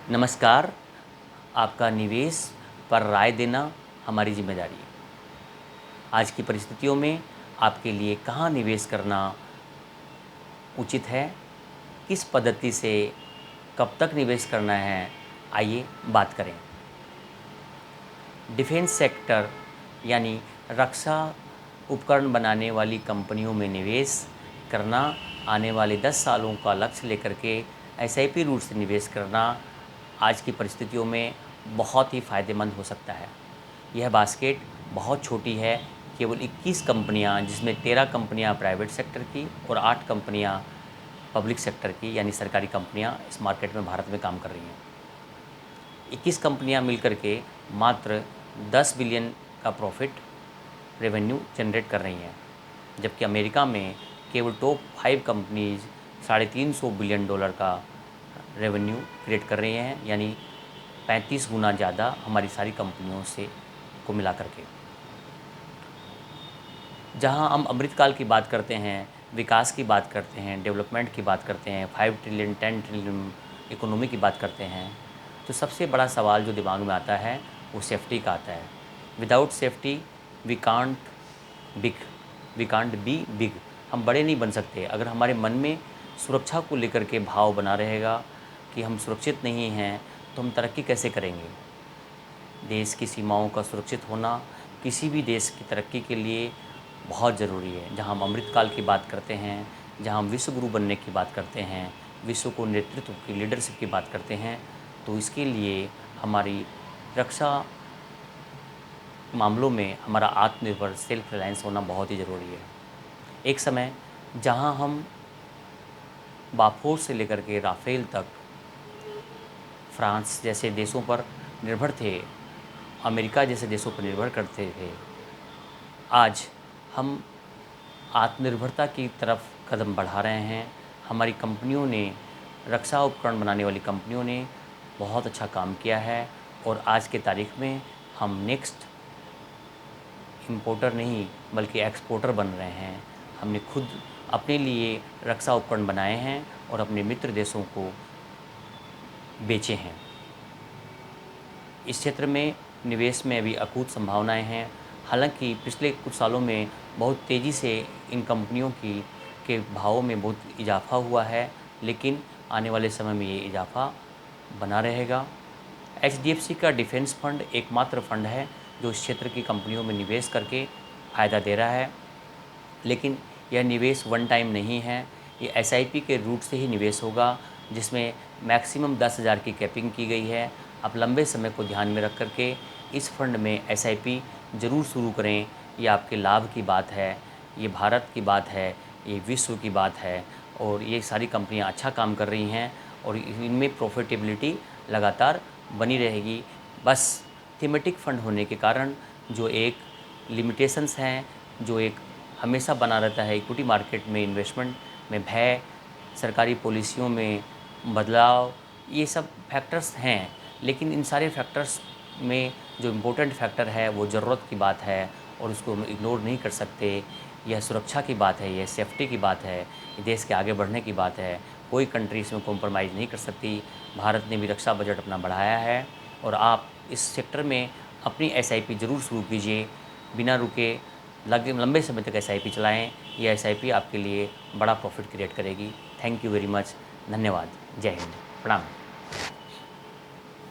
नमस्कार। आपका निवेश पर राय देना हमारी जिम्मेदारी है। आज की परिस्थितियों में आपके लिए कहाँ निवेश करना उचित है, किस पद्धति से कब तक निवेश करना है, आइए बात करें। डिफेंस सेक्टर यानी रक्षा उपकरण बनाने वाली कंपनियों में निवेश करना, आने वाले 10 सालों का लक्ष्य लेकर के एसआईपी रूट से निवेश करना आज की परिस्थितियों में बहुत ही फ़ायदेमंद हो सकता है। यह बास्केट बहुत छोटी है, केवल 21 कंपनियां, जिसमें 13 कंपनियां प्राइवेट सेक्टर की और 8 कंपनियां पब्लिक सेक्टर की यानी सरकारी कंपनियां इस मार्केट में भारत में काम कर रही हैं। 21 कंपनियां मिलकर के मात्र 10 बिलियन का प्रॉफिट रेवेन्यू जनरेट कर रही हैं, जबकि अमेरिका में केवल टॉप 5 कंपनीज $350 बिलियन का रेवेन्यू क्रिएट कर रही हैं, यानी 35 गुना ज़्यादा हमारी सारी कंपनियों से को मिला करके। जहां हम अमृतकाल की बात करते हैं, विकास की बात करते हैं, डेवलपमेंट की बात करते हैं, 5 ट्रिलियन 10 ट्रिलियन इकोनॉमी की बात करते हैं, तो सबसे बड़ा सवाल जो दिमाग में आता है वो सेफ्टी का आता है। Without safety we can't big we can't be big. हम बड़े नहीं बन सकते। अगर हमारे मन में सुरक्षा को लेकर के भाव बना रहेगा कि हम सुरक्षित नहीं हैं, तो हम तरक्की कैसे करेंगे। देश की सीमाओं का सुरक्षित होना किसी भी देश की तरक्की के लिए बहुत ज़रूरी है। जहाँ हम अमृतकाल की बात करते हैं, जहाँ हम विश्व गुरु बनने की बात करते हैं, विश्व को नेतृत्व की लीडरशिप की बात करते हैं, तो इसके लिए हमारी रक्षा मामलों में हमारा आत्मनिर्भर सेल्फ रिलायंस होना बहुत ही ज़रूरी है। एक समय जहाँ हम बाफोर्स से लेकर के राफेल तक फ्रांस जैसे देशों पर निर्भर थे, अमेरिका जैसे देशों पर निर्भर करते थे, आज हम आत्मनिर्भरता की तरफ कदम बढ़ा रहे हैं। हमारी कंपनियों ने, रक्षा उपकरण बनाने वाली कंपनियों ने बहुत अच्छा काम किया है और आज के तारीख में हम नेक्स्ट इंपोर्टर नहीं बल्कि एक्सपोर्टर बन रहे हैं। हमने खुद अपने लिए रक्षा उपकरण बनाए हैं और अपने मित्र देशों को बेचे हैं। इस क्षेत्र में निवेश में अभी अकूत संभावनाएं हैं। हालांकि पिछले कुछ सालों में बहुत तेज़ी से इन कंपनियों के भावों में बहुत इजाफा हुआ है, लेकिन आने वाले समय में ये इजाफा बना रहेगा। एचडीएफसी का डिफेंस फंड एकमात्र फंड है जो इस क्षेत्र की कंपनियों में निवेश करके फ़ायदा दे रहा है, लेकिन यह निवेश वन टाइम नहीं है। ये एसआईपी के रूट से ही निवेश होगा, जिसमें मैक्सिमम 10,000 की कैपिंग की गई है। आप लंबे समय को ध्यान में रख करके इस फंड में एसआईपी ज़रूर शुरू करें। ये आपके लाभ की बात है, ये भारत की बात है, ये विश्व की बात है और ये सारी कंपनियां अच्छा काम कर रही हैं और इनमें प्रॉफिटेबिलिटी लगातार बनी रहेगी। बस थीमेटिक फंड होने के कारण जो एक लिमिटेशंस हैं, जो एक हमेशा बना रहता है इक्विटी मार्केट में इन्वेस्टमेंट में भय, सरकारी पॉलिसियों में बदलाव, ये सब फैक्टर्स हैं। लेकिन इन सारे फैक्टर्स में जो इम्पोर्टेंट फैक्टर है वो ज़रूरत की बात है और उसको हम इग्नोर नहीं कर सकते। यह सुरक्षा की बात है, यह सेफ्टी की बात है, ये देश के आगे बढ़ने की बात है। कोई कंट्री इसमें कॉम्प्रोमाइज़ नहीं कर सकती। भारत ने भी रक्षा बजट अपना बढ़ाया है और आप इस सेक्टर में अपनी एसआईपी ज़रूर शुरू कीजिए। बिना रुके लंबे समय तक एसआईपी चलाएं। ये एसआईपी आपके लिए बड़ा प्रॉफिट क्रिएट करेगी। Thank you very much. धन्यवाद। जय हिंद। प्रणाम।